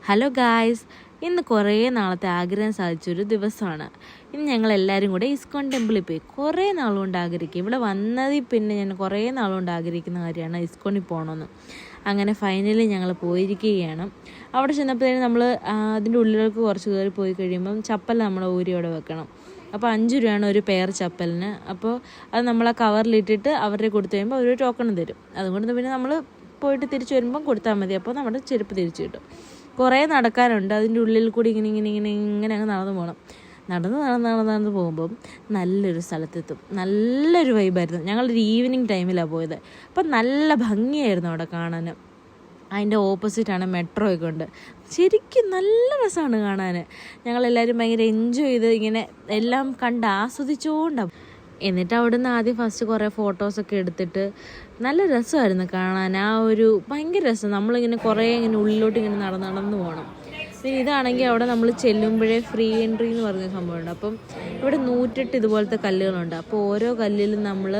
Hello guys, ഇന്ന് കുറേ നാളത്തെ ആഗ്രഹം സാധിച്ചൊരു ദിവസമാണ്. ഇന്ന് ഞങ്ങളെല്ലാവരും കൂടെ ഇസ്കോൺ ടെമ്പിളിൽ പോയി. കുറേ നാളുകൊണ്ട് ആഗ്രഹിക്കും, ഇവിടെ വന്നതിൽ പിന്നെ ഞാൻ കുറേ നാളുകൊണ്ട് ആഗ്രഹിക്കുന്ന കാര്യമാണ് ഇസ്കോണിൽ പോകണമെന്ന്. അങ്ങനെ ഫൈനലി ഞങ്ങൾ പോയിരിക്കുകയാണ്. അവിടെ ചെന്നപ്പോഴത്തേനും നമ്മൾ അതിൻ്റെ ഉള്ളിലേക്ക് കുറച്ച് കയറി പോയി കഴിയുമ്പം ചപ്പൽ നമ്മൾ ഊരി അവിടെ വെക്കണം. അപ്പോൾ 5 രൂപയാണ് ഒരു പെയർ ചപ്പലിന്. അപ്പോൾ അത് നമ്മൾ ആ കവറിലിട്ടിട്ട് അവരുടെ കൊടുത്തു കഴിയുമ്പോൾ അവർ ടോക്കൺ തരും. അതുകൊണ്ട് പിന്നെ നമ്മൾ പോയിട്ട് തിരിച്ച് വരുമ്പം കൊടുത്താൽ മതി. അപ്പോൾ നമ്മുടെ ചെരുപ്പ് തിരിച്ചു കിട്ടും. കുറേ നടക്കാനുണ്ട്, അതിൻ്റെ ഉള്ളിൽ കൂടി ഇങ്ങനെ അങ്ങ് നടന്നു പോകണം. നടന്ന് പോകുമ്പം നല്ലൊരു സ്ഥലത്തെത്തും. നല്ലൊരു വൈബായിരുന്നു. ഞങ്ങളൊരു ഈവനിങ് ടൈമിലാണ് പോയത്. അപ്പം നല്ല ഭംഗിയായിരുന്നു അവിടെ കാണാൻ. അതിൻ്റെ ഓപ്പോസിറ്റാണ് മെട്രോ ഒക്കെ ഉണ്ട്. ശരിക്കും നല്ല രസമാണ് കാണാൻ. ഞങ്ങളെല്ലാവരും ഭയങ്കര എൻജോയ് ചെയ്ത് ഇങ്ങനെ എല്ലാം കണ്ട് ആസ്വദിച്ചുകൊണ്ടാണ്. എന്നിട്ട് അവിടുന്ന് ആദ്യം ഫസ്റ്റ് കുറേ ഫോട്ടോസൊക്കെ എടുത്തിട്ട് നല്ല രസമായിരുന്നു കാണാൻ. ആ ഒരു ഭയങ്കര രസം. നമ്മളിങ്ങനെ കുറേ ഇങ്ങനെ ഉള്ളിലോട്ട് ഇങ്ങനെ നടന്നു പോകണം. പിന്നെ ഇതാണെങ്കിൽ അവിടെ നമ്മൾ ചെല്ലുമ്പോഴേ ഫ്രീ എൻട്രി എന്ന് പറഞ്ഞ സംഭവമുണ്ട്. അപ്പം ഇവിടെ 108 ഇതുപോലത്തെ കല്ലുകളുണ്ട്. അപ്പോൾ ഓരോ കല്ലിലും നമ്മൾ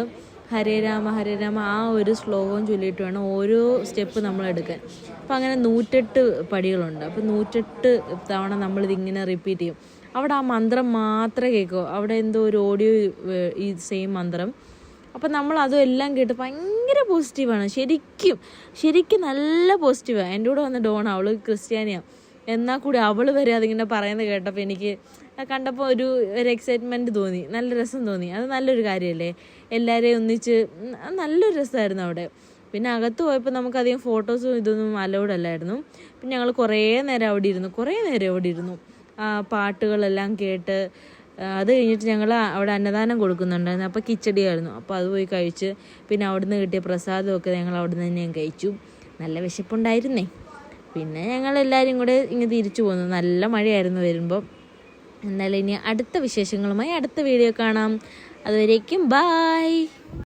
ഹരേ രാമ ഹരേ രാമ ആ ഒരു ശ്ലോകം ചൊല്ലിയിട്ട് വേണം ഓരോ സ്റ്റെപ്പ് നമ്മൾ എടുക്കാൻ. അപ്പോൾ അങ്ങനെ 108 പടികളുണ്ട്. അപ്പോൾ 108 തവണ നമ്മളിതിങ്ങനെ റിപ്പീറ്റ് ചെയ്യും. അവിടെ ആ മന്ത്രം മാത്രമേ കേൾക്കൂ. അവിടെ എന്തോ ഒരു ഓഡിയോ ഈ സെയിം മന്ത്രം. അപ്പം നമ്മൾ അതും എല്ലാം കേട്ട് ഭയങ്കര പോസിറ്റീവാണ്. ശരിക്കും നല്ല പോസിറ്റീവാണ്. എൻ്റെ കൂടെ വന്ന ഡോണ, അവൾ ക്രിസ്ത്യാനിയാണ്. എന്നാൽ കൂടി അവൾ വരെ അതിങ്ങനെ പറയുന്നത് കേട്ടപ്പോൾ എനിക്ക് കണ്ടപ്പോൾ ഒരു എക്സൈറ്റ്മെൻറ്റ് തോന്നി. നല്ല രസം തോന്നി. അത് നല്ലൊരു കാര്യമല്ലേ, എല്ലാവരെയും ഒന്നിച്ച്. നല്ലൊരു രസമായിരുന്നു അവിടെ. പിന്നെ അകത്ത് പോയപ്പോൾ നമുക്കധികം ഫോട്ടോസും ഇതൊന്നും അലൗഡ് അല്ലായിരുന്നു. പിന്നെ ഞങ്ങൾ കുറേ നേരം അവിടെ ഇരുന്നു പാട്ടുകളെല്ലാം കേട്ട്. അത് കഴിഞ്ഞിട്ട് ഞങ്ങൾ അവിടെ അന്നദാനം കൊടുക്കുന്നുണ്ടായിരുന്നു. അപ്പോൾ കിച്ചടിയായിരുന്നു. അപ്പോൾ അത് പോയി കഴിച്ച് പിന്നെ അവിടുന്ന് കിട്ടിയ പ്രസാദമൊക്കെ ഞങ്ങൾ അവിടുന്ന് തന്നെ കഴിച്ചു. നല്ല വിശപ്പുണ്ടായിരുന്നേ. പിന്നെ ഞങ്ങളെല്ലാവരും കൂടെ ഇങ്ങനെ തിരിച്ചു പോന്നു. നല്ല മഴയായിരുന്നു വരുമ്പോൾ. എന്നാലും ഇനി അടുത്ത വിശേഷങ്ങളുമായി അടുത്ത വീഡിയോ കാണാം. അതുവരേക്കും ബായ്.